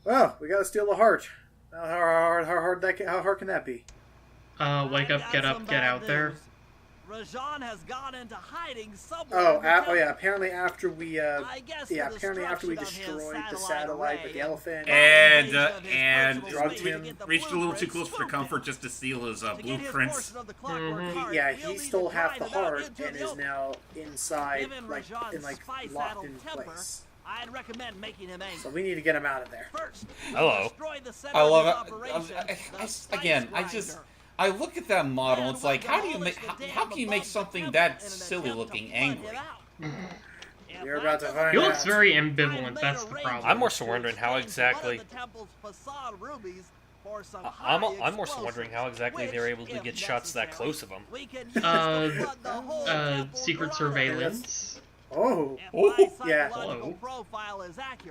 Well, we gotta steal the heart. How hard can that be? Wake up, get out there. Rajan has gone into hiding Oh, somewhere. yeah. Apparently, after we destroyed the satellite with the elephant and drugged him, reached a little too close for comfort just to steal his blueprints. He stole half the heart and is now inside, locked in place. I'd recommend making him angry. So we need to get him out of there. Hello. I love it. I look at that model. It's like, how can you make something that silly looking angry? You're about to find out. He looks very ambivalent. That's the problem. I'm more so wondering how exactly. I'm more so wondering how exactly they're able to get shots that close of him. Secret surveillance. Oh, yeah.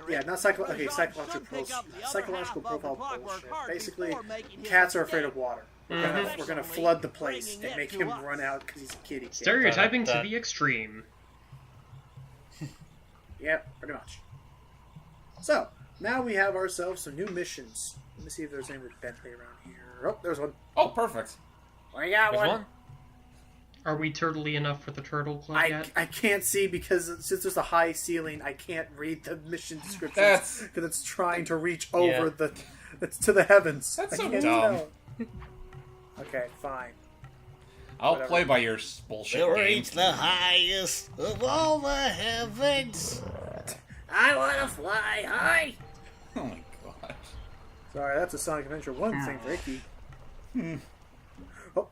Yeah, not psychological profile bullshit. Basically, cats are afraid of water. We're gonna flood the place and make him run out because he's a kitty. Stereotyping to the extreme. Yep, pretty much. So, now we have ourselves some new missions. Let me see if there's any with Bentley around here. Oh, there's one. Oh, perfect. We got one. Are we turtly enough for the turtle club yet? I can't see because since there's a high ceiling, I can't read the mission descriptions because it's trying to reach over it's to the heavens. That's so dumb. Okay, fine. I'll play by your bullshit game. Reach the highest of all the heavens. I want to fly high. Oh my god. Sorry, that's a Sonic Adventure 1 thing for Icky. Oh.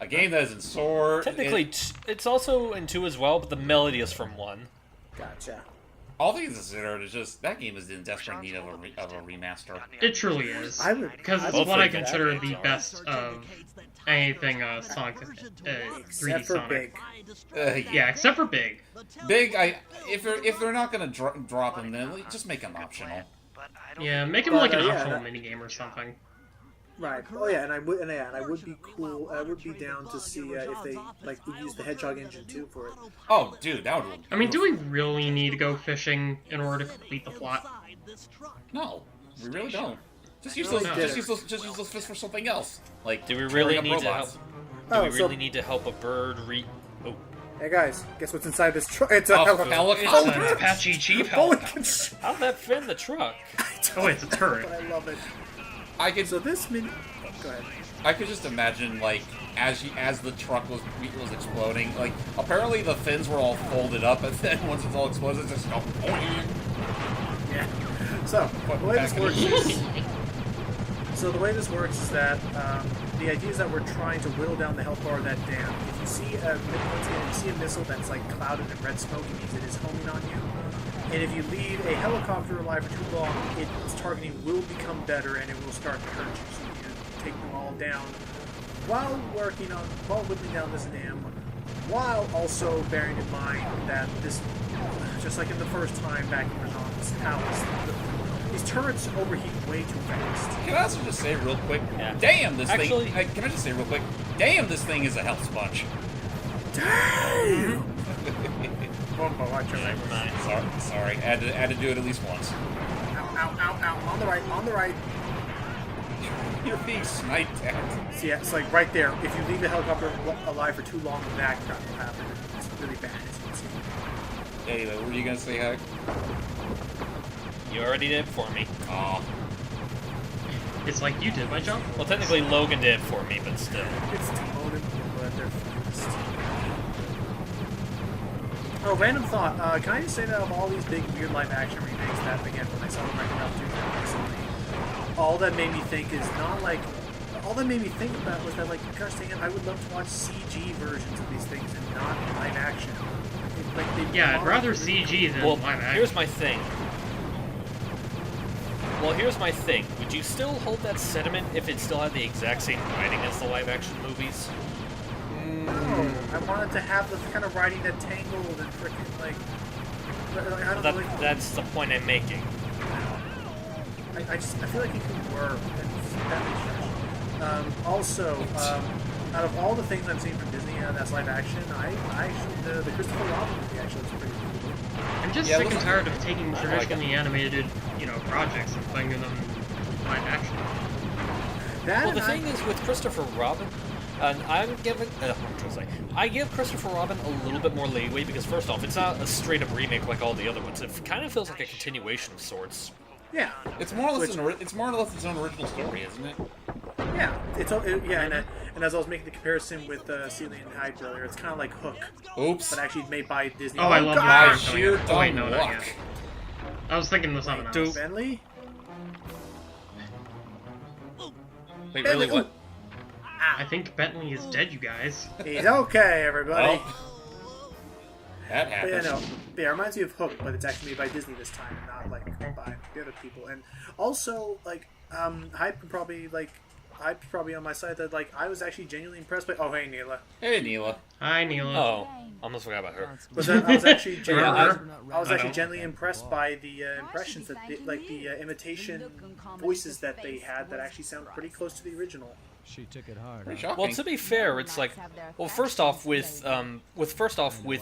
A game that is in Sword. Technically, it's also in 2 as well, but the melody is from 1. Gotcha. All things considered, is just that game is in desperate need of a remaster. It truly is. Because it's what I consider the best of anything Sonic 3D Sonic. Yeah, except for Big. Big, if they're not gonna drop him, then just make him optional. Yeah, make him like an optional minigame or something. Right. Oh yeah, and I would be cool. I would be down to see if they use the Hedgehog engine too for it. Oh, dude, that would. I mean, do we really need to go fishing in order to complete the plot? No, we really don't. Just use those fish for something else. Like, do we really need to help? Do we really need to help a bird Oh. Hey guys, guess what's inside this truck? It's a helicopter. It's an Apache Chief helicopter. How'd that fit in the truck? Oh, it's a turret. But I love it. Go ahead. I could just imagine, like, as the truck was exploding, like, apparently the fins were all folded up, and then once it's all exploded, it's just go. Yeah. So the way this works is that the idea is that we're trying to whittle down the health bar of that dam. If you see a missile that's like clouded in red smoke, it means it is homing on you. And if you leave a helicopter alive for too long, its targeting will become better and it will start to hurt you. So you need to take them all down while whittling down this dam, while also bearing in mind that this, just like in the first time back in Rajan's palace, these turrets overheat way too fast. Can I also just say real quick, damn this thing. Can I just say real quick, damn this thing is a health sponge. Damn! Sorry. I had to do it at least once. Ow. On the right. You're being sniped at. See, it's like right there. If you leave the helicopter alive for too long, that crap will happen. It's really bad, as you can see. Anyway, what were you gonna say, Huck? You already did it for me. Aw. It's like you did my job. Well, technically Logan did it for me, but still. It's Timon and Pumbaa, they're fast. Oh, random thought. Can I just say that of all these big weird live action remakes that, again, when I saw them right now recently, all that made me think is not like... All that made me think about was that, like, gosh dang it, I would love to watch CG versions of these things and not live action. Yeah, I'd rather CG than live action. Here's my thing. Would you still hold that sentiment if it still had the exact same writing as the live action movies? No, I wanted to have the kind of writing that tangled and freaking like. I don't know. That's the point I'm making. I feel like it could work. That makes sense. Also, out of all the things I've seen from Disney that's live action, the Christopher Robin movie actually looks pretty cool. I'm just sick and tired of taking traditionally animated, projects and playing them in live action. Well, the thing is with Christopher Robin, and I give Christopher Robin a little bit more leeway because first off, it's not a straight up remake like all the other ones. It kind of feels like a continuation of sorts. Yeah, it's more or less its own original story, isn't it? Yeah, and as I was making the comparison with Celine and Hyde earlier, it's kind of like Hook. Oops. But actually made by Disney. Oh, I love my that. sheer dumb wait, no, not luck. yet. I was thinking of something else. Bentley? Wait, really? What? I think Bentley is dead, you guys. He's okay, everybody. Well, that happens. But yeah, it reminds me of Hook, but it's actually made by Disney this time, and not like by the other people. And also, like, Hype probably on my side that like I was actually genuinely impressed by. Oh, hey, Neela. Hey, Neela. Hi, Neela. Oh, almost forgot about her. I was actually Yeah, genuinely impressed by the impressions that the imitation voices that they had that actually sound pretty close to the original. She took it hard. Pretty shocking. Well, to be fair, it's like, well, first off with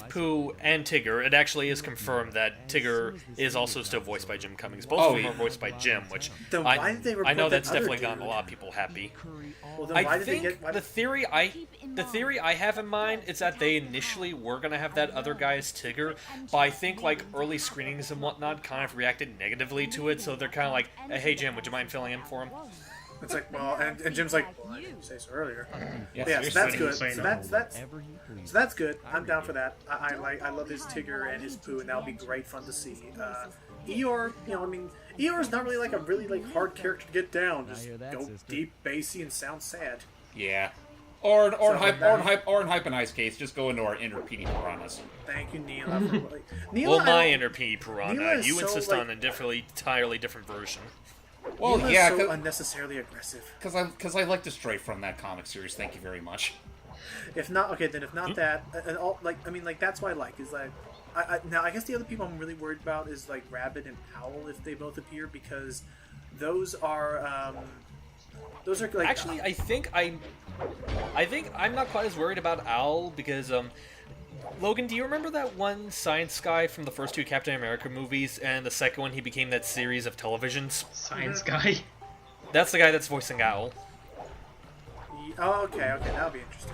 Pooh and Tigger, it actually is confirmed that Tigger is also still voiced by Jim Cummings. Both of them are voiced by Jim, which Then why did they I know report that's that other definitely gotten a dude? lot of people happy. Well, then I why did they think get? the theory I have in mind is that they initially were gonna have that other guy as Tigger, but I think like early screenings and whatnot kind of reacted negatively to it, so they're kind of like, hey Jim, would you mind filling in for him? It's like, well, and Jim's like, well, I didn't say so earlier. Yes, Yeah, you're so that's saying- good. saying So no. that's good. I'm down for that. I love his Tigger and his Pooh, and that'll be great fun to see. Eeyore, Eeyore's not really like a really like hard character to get down. Just go deep, bassy, and sound sad. Yeah. Or in Hype and Ice case, just go into our inner PD piranhas. Thank you, Neela. Neela, Well, my inner P Neela Piranha, is you so, insist like- on an entirely different version. Well, Neela's yeah, so unnecessarily aggressive. because I like to stray from that comic series. Thank you very much. If not, okay, then if not that, and all that's what I like is like. Now, I guess the other people I'm really worried about is like Rabbit and Owl if they both appear because those are like Actually, I think I'm not quite as worried about Owl because Logan, do you remember that one science guy from the first two Captain America movies, and the second one he became that series of televisions? Science guy. That's the guy that's voicing Owl. Oh, okay, that'll be interesting.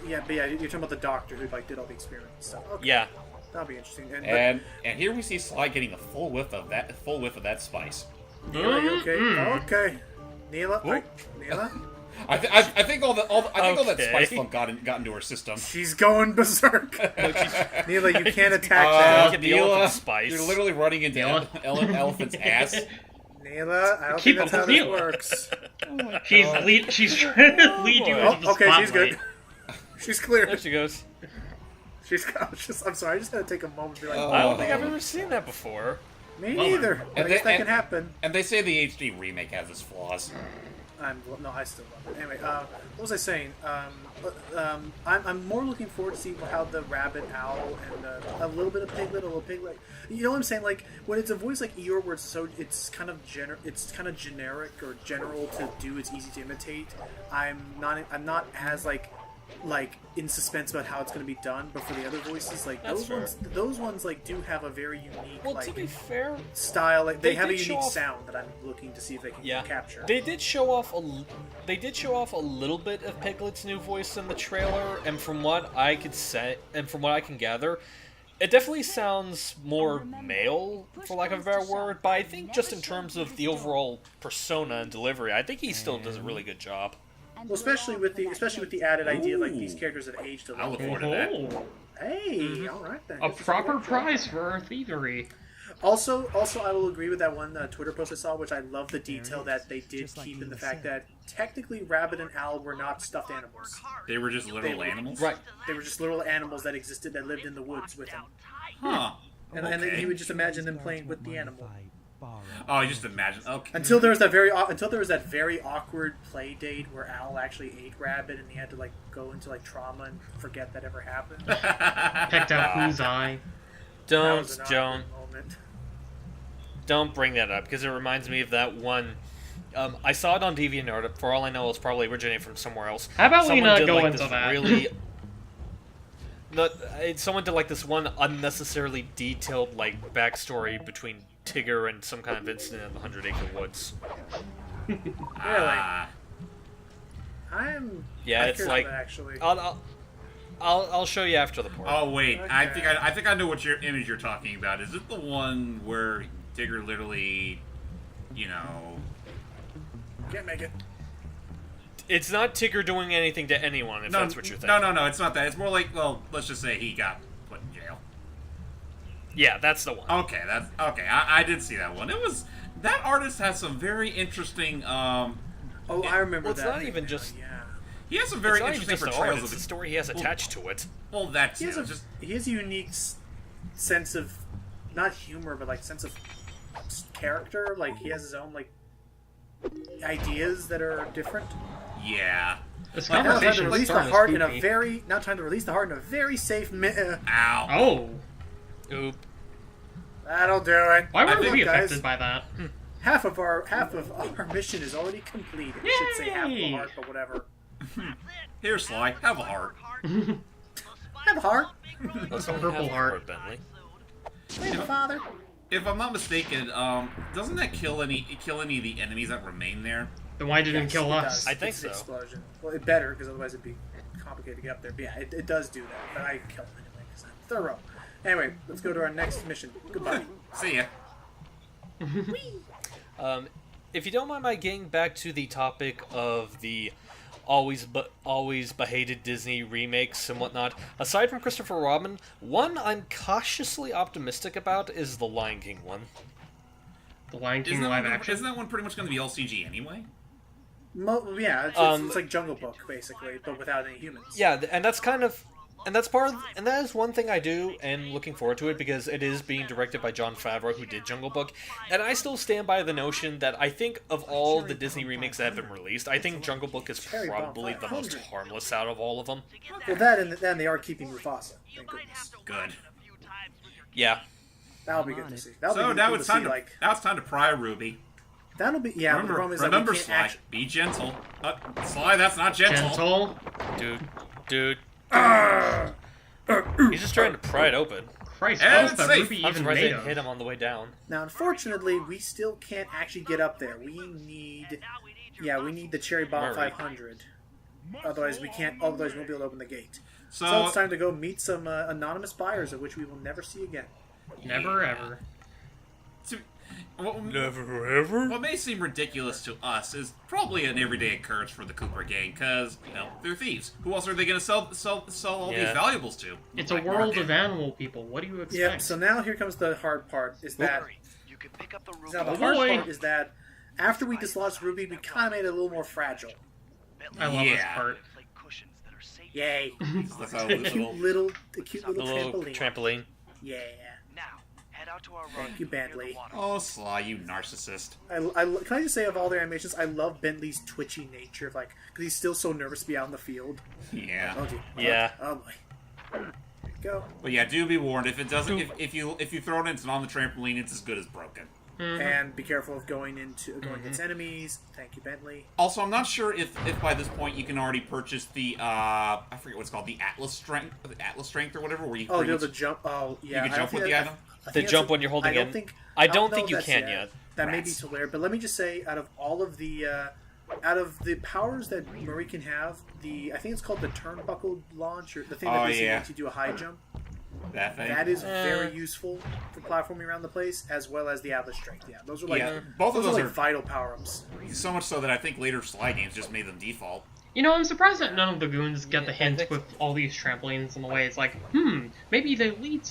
Yeah, but yeah, you're talking about the doctor who like did all the experiments and stuff. Okay, Yeah. that'll be interesting. And here we see Sly getting a full whiff of that spice. Neela, you okay? Okay, Neela, all right, Neela, I think all that spice funk got into her system. she's going berserk. Neela, you can't attack Get that. the elephant spice. You're literally running into Neela. elephant's ass. Neela, I don't Keep think that's up how with this Neela. works. She's trying to lead you Oh, into the okay, spotlight. she's good. She's clear. There she goes. I'm sorry, I just had to take a moment to be like, I don't think I've ever seen that before. me neither. But I guess that can happen. And they say the HD remake has its flaws. I still love it. Anyway, what was I saying? I'm more looking forward to see how the Rabbit, Owl, and a little bit of Piglet, You know what I'm saying? Like when it's a voice like Eeyore, where it's kind of generic or general to do. It's easy to imitate. I'm not as like in suspense about how it's going to be done. But for the other voices, like That's those ones like do have a very unique Well, to be fair, style. Like they have a did show unique off- sound that I'm looking to see if they can capture. They did show off a little bit of Piglet's new voice in the trailer, and from what I can gather, it definitely sounds more male, for lack of a better word. But I think just in terms of the overall persona and delivery, I think he still does a really good job. Well, especially with the added idea like these characters have aged a I little look bit. forward to that. Oh, Hey, all right then. a This is proper good. prize for our thievery. Also, I will agree with that one Twitter post I saw, which I love the detail that they did keep in the fact that technically Rabbit and Owl were not stuffed animals. They were just literal animals. Right. They were just little animals that existed that lived in the woods with him. Huh. And then you would just imagine them playing with the animal. Oh, just imagine. Okay. Until there was that very awkward play date where Owl actually ate Rabbit and he had to like go into like trauma and forget that ever happened. Pecked out whose eye. That was Don't, an Joan. awkward moment. Don't bring that up, because it reminds me of that one. I saw it on DeviantArt. For all I know, it was probably originating from somewhere else. How about we Someone not did, go like, into this that? Really, someone did like this one unnecessarily detailed like backstory between Tigger and some kind of incident in the 100 Acre Woods. Really? I'm. Yeah, I'm it's curious like about that, actually. I'll show you after the part. Oh wait, Okay. I think I know what your image you're talking about. Is it the one where Tigger literally, you know? Can't make it. It's not Tigger doing anything to anyone, if that's what you're thinking. No, it's not that. It's more like, well, let's just say he got put in jail. Yeah, that's the one. Okay, that's okay. I did see that one. It was that artist has some very interesting. Oh, I remember Well, it's that. not even just. Yeah. He has some very It's not even interesting just the art, portrayals it's of the story he has attached to it. Well, that's He has, just he has a unique sense of, not humor, but like sense of character. Like he has his own like ideas that are different. yeah. This Now time to conversation is release the starting heart to in a creepy. very now time to release the heart in a very safe. Ow. Oh, Oop. That'll do it. why were Look, we guys, affected by that? half of our mission is already completed. I should say half of the Yay! heart, but whatever. Here, Sly, have a heart. Have a heart. Let's Purple heart. Bentley. Hey, father. If I'm not mistaken, doesn't that kill any of the enemies that remain there? Then why didn't it kill It us? does. I think It's an so. Explosion. Well, it better because otherwise it'd be complicated to get up there. But yeah, it does do that. But I kill it anyway because I'm thorough. Anyway, let's go to our next mission. Goodbye. See ya. If you don't mind my getting back to the topic of the always behated Disney remakes and whatnot, aside from Christopher Robin, one I'm cautiously optimistic about is the Lion King one. The Lion King Isn't that, live one, action? isn't that one pretty much going to be all CG anyway? Yeah, it's like Jungle Book basically, but without any humans. Yeah, and that's kind of, and that's part of, and that is one thing I do, and looking forward to it because it is being directed by Jon Favreau, who did Jungle Book, and I still stand by the notion that I think of all the Disney remakes that have been released, I think Jungle Book is probably the most harmless out of all of them. Well, that and then they are keeping Mufasa. Thank goodness. Good. Yeah. That'll be good to see. That'll So be now good it's to time see, to like it's time to pry Ruby. that'll be yeah. But the problem is that Remember, we can't Sly. actually. Be gentle. Sly, that's not gentle. Gentle? Dude. He's just trying to pry it open. Christ, And what is it's that safe. Ruby I'm even surprised I made didn't of? hit him on the way down. Now, unfortunately, we still can't actually get up there. We need the Cherry Bomb Murray. 500. Otherwise, we can't. Otherwise, we won't be able to open the gate. So So it's time to go meet some anonymous buyers, of which we will never see again. Never ever. Never ever? What may seem ridiculous to us is probably an everyday occurrence for the Cooper gang, because, they're thieves. Who else are they going to sell all these valuables to? It's a Black world market. of animal people. What do you expect? Yep. So now here comes the hard part. Is that now the Oh, hard boy. part is that after we dislodged Ruby, we kind of made it a little more fragile. I love this Yeah. part. Yay! That's how The cute little The little trampoline. trampoline. Yeah. Now, head out to our Thank you, Bentley. Oh, Sly, you narcissist. Can I just say, of all their animations, I love Bentley's twitchy nature, because he's still so nervous to be out in the field. Yeah. Oh, dear. Yeah. Oh boy. There you go. But yeah, do be warned. If it doesn't, if you throw it in on the trampoline, it's as good as broken. And be careful of going against enemies. Thank you, Bentley. Also, I'm not sure if by this point you can already purchase the I forget what it's called, the Atlas Strength or whatever, where you Oh, pretty do much- the jump. Oh, yeah. you can I jump think with the that- item. I The think jump that's when you're holding I don't in. think. I don't know think if you that's can yet. That may be Rats. too later, but let me just say, out of all of the powers that Murray can have, I think it's called the turnbuckle launch, or the thing that Oh, basically yeah. makes you do a high jump. That thing. That is very useful for platforming around the place, as well as the Atlas Strength. Yeah, those are like both of those are are like vital power-ups. so much so that I think later Sly games just made them default. You know, I'm surprised that none of the goons get the I hint think with all these trampolines in the way. It's like, maybe they lead.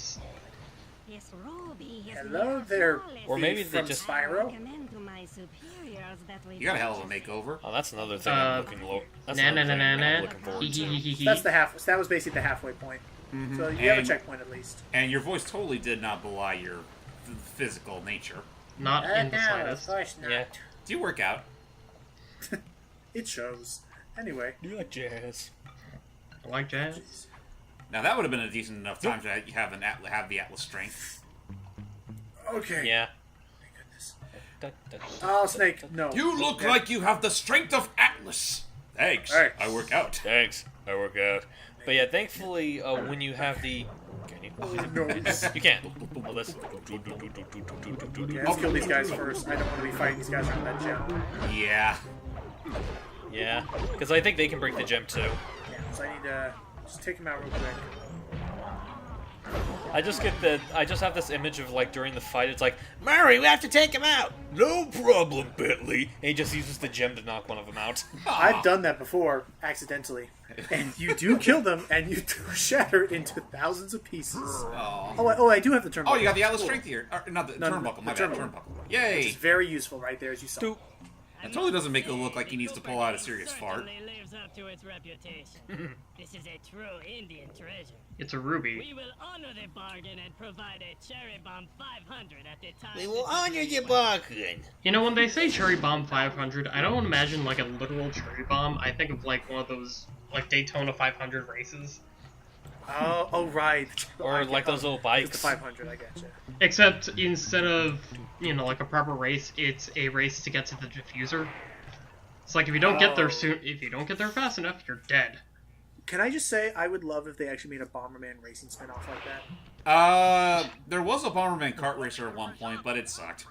Hello there, Or maybe thief they from just- Spyro. You got a hell of a makeover. Oh, that's another thing I'm looking That's Na na another na thing na I'm na. looking forward Hee hee to. hee hee hee. That was basically the halfway point. So you have a And- checkpoint at least. And your voice totally did not belie your physical nature. Not in the No, slightest. of course not. Yeah. Do you work out? It shows. Anyway, You like jazz? I like jazz. Now that would have been a decent enough time to have the Atlas Strength. okay. Yeah. Oh, Snake, no. You look Okay. like you have the strength of Atlas. Thanks. Hey. I work out. Thanks. I work out. But yeah, thankfully, when you have the... Can you? You can't. Well, this. Okay, let's kill these guys first. I don't want to be fighting these guys around that gem. Yeah. Yeah, because I think they can break the gem too. Yeah, so I need to just take them out real quick. I just have this image of like during the fight, it's like, Murray, we have to take him out. no problem, Bentley, and he just uses the gem to knock one of them out. I've done that before, accidentally. And you do kill them, and you do shatter into thousands of pieces. Oh, I do have the turnbuckle. Oh, you got the Atlas Strength here. Or, not the turnbuckle, my bad. Turnbuckle. Yay! Which is very useful right there, as you saw. Stoop. It totally doesn't make it look like he needs to pull out a serious fart. Lives up to its reputation. This is a true Indian treasure. It's a ruby. We will honor the bargain and provide a cherry bomb 500 at the time. We will honor your bargain. You know, when they say cherry bomb 500, I don't imagine like a literal cherry bomb. I think of like one of those like Daytona 500 races. Oh, right. Or like those little bikes. It's the 500, I gotcha. Except instead of, you know, like a proper race, it's a race to get to the diffuser. It's like if you don't get there soon, if you don't get there fast enough, you're dead. Can I just say, I would love if they actually made a Bomberman racing spin-off like that. There was a Bomberman kart racer at one point, but it sucked.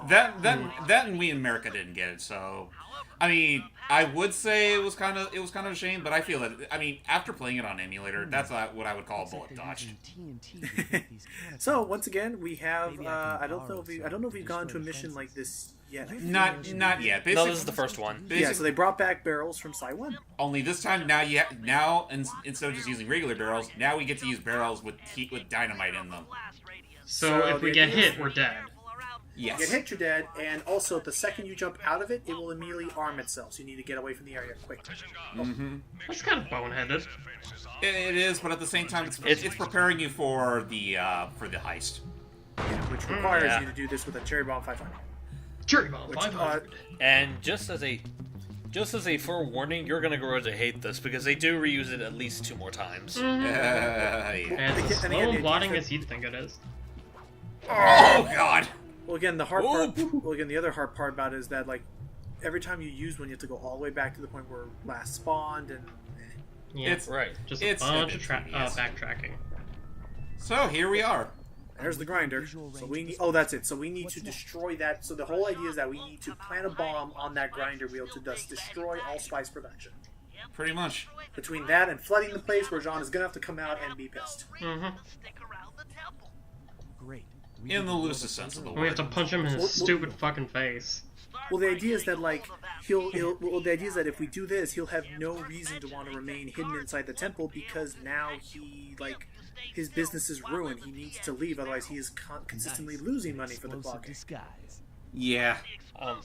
That and we in America didn't get it, so I mean, I would say it was kind of a shame, but I feel that, I mean, after playing it on emulator, that's what I would call a bullet dodged. So once again, we have I don't know if we've gone to a mission like this yet. Not yet. Basically, No, this is the first one. Yeah, so they brought back barrels from Side 1. Only this time instead of just using regular barrels, now we get to use barrels with dynamite in them. So if we get hit, we're dead. Yes. Get hit, you're dead, and also the second you jump out of it, it will immediately arm itself, so you need to get away from the area quick. That's kind of boneheaded. It is, but at the same time, it's preparing you for the heist. Which requires you to do this with a Cherry Bomb 500. Cherry bomb 500. And just as a forewarning, you're gonna grow to hate this because they do reuse it at least 2 more times. Yeah. And it's as slow and blotting as you'd think it is. Oh God! Well, again, the hard part. Well, again, the other hard part about it is that, like, every time you use one, you have to go all the way back to the point where last spawned, and Yeah, It's Right. just a bunch of backtracking. So here we are. there's the grinder. So we need. Oh, that's it. So we need to destroy that. So the whole idea is that we need to plant a bomb on that grinder wheel to thus destroy all spice production. Pretty much. Between that and flooding the place, where John is gonna have to come out and be pissed. In the loosest sense of the word. We have to punch him in his stupid fucking face. Well, the idea is that, like, well, the idea is that if we do this, he'll have no reason to want to remain hidden inside the temple because now his business is ruined. He needs to leave, otherwise he is consistently losing money for the clock. Yeah.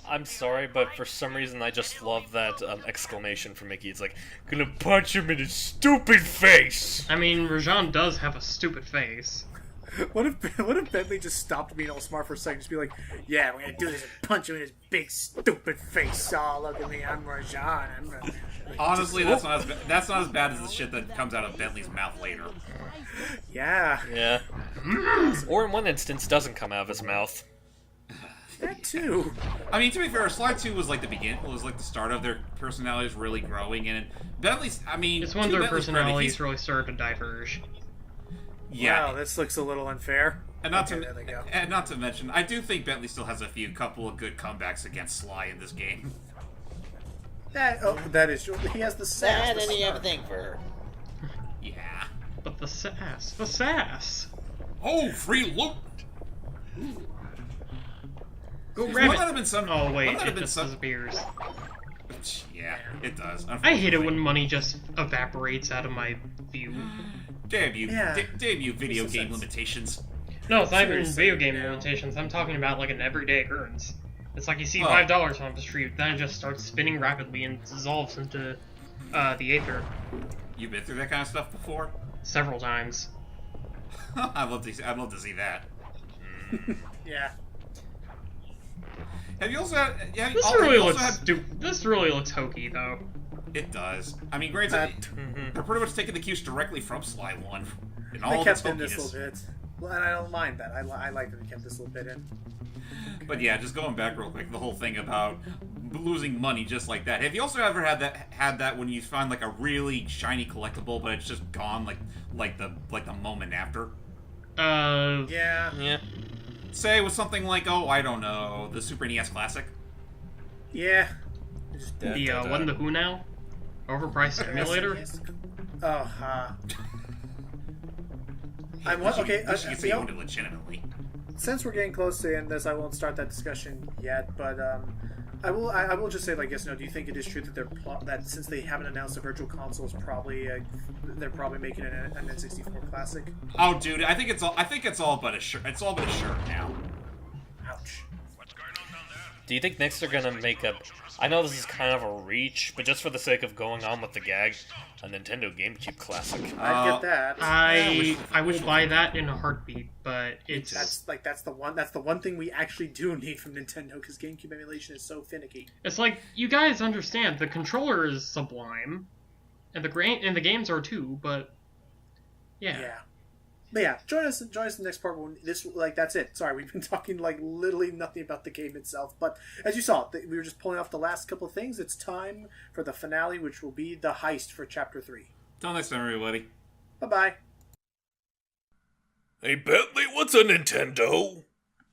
I'm sorry, but for some reason I just love that exclamation from Mickey. It's like, gonna punch him in his stupid face! I mean, Rajan does have a stupid face. What if Bentley just stopped being all smart for a second, just be like, "Yeah, we're gonna do this and punch him in his big stupid face. Oh, look at me, I'm Rajan. Honestly, that's not as bad as the shit that comes out of Bentley's mouth later. Yeah, Yeah. Or in one instance, doesn't come out of his mouth. that too. I mean, to be fair, Slide 2 was like the start of their personalities really growing, and Bentley's, I mean... It's when their personalities really started to diverge. Yeah. Wow, this looks a little unfair. And not Okay, there they go. to mention, I do think Bentley still has a couple of good comebacks against Sly in this game. That is true. He has the sass. That the and you have a snark. thing for her. Yeah. But the sass. Oh, free loot! Go Wouldn't grab that have it. been some? Oh wait, wouldn't that it have been just some? disappears. Yeah, it does. I hate it when money just evaporates out of my view. Damn you! Yeah. Damn you! Video Makes game sense. limitations. No, it's not even Seriously, video game yeah. limitations. I'm talking about like an everyday occurrence. It's like you see Oh. $5 on the street, then it just starts spinning rapidly and dissolves into the aether You've been through that kind of stuff before. several times. I'd love to see that. Yeah. Have you also had? Have, This have really you also looks had- stupid. This really looks hokey, though. It does. I mean, granted, they're pretty much taking the cues directly from Sly 1. And all They of kept its in this hokiness. little bit. Well, and I don't mind that. I like that they kept this little bit in. But yeah, just going back real quick, the whole thing about losing money just like that. Have you also ever had that when you find like a really shiny collectible, but it's just gone like the moment after? Yeah. Say with something like, oh, I don't know, the Super NES Classic. Yeah. The what in the who now? Overpriced simulator. Okay. You say you owned it legitimately. Since we're getting close to the end of this, I won't start that discussion yet. But I will just say, like, yes, no. Do you think it is true that that since they haven't announced a virtual console, is probably they're probably making it an N64 Classic? Oh, dude, I think it's all but a shirt. It's all but a shirt now. Ouch. Do you think next they're gonna make a... I know this is kind of a reach, but just for the sake of going on with the gag, a Nintendo GameCube Classic. I get that. I will buy that in a heartbeat, but it's... That's the one thing we actually do need from Nintendo, because GameCube emulation is so finicky. It's like, you guys understand, the controller is sublime, and the games are too, but... Yeah. But yeah, join us in the next part when that's it. Sorry, we've been talking literally nothing about the game itself. But as you saw, we were just pulling off the last couple of things. It's time for the finale, which will be the heist for Chapter 3. Till next time, everybody. Bye-bye. Hey, Bentley, what's a Nintendo?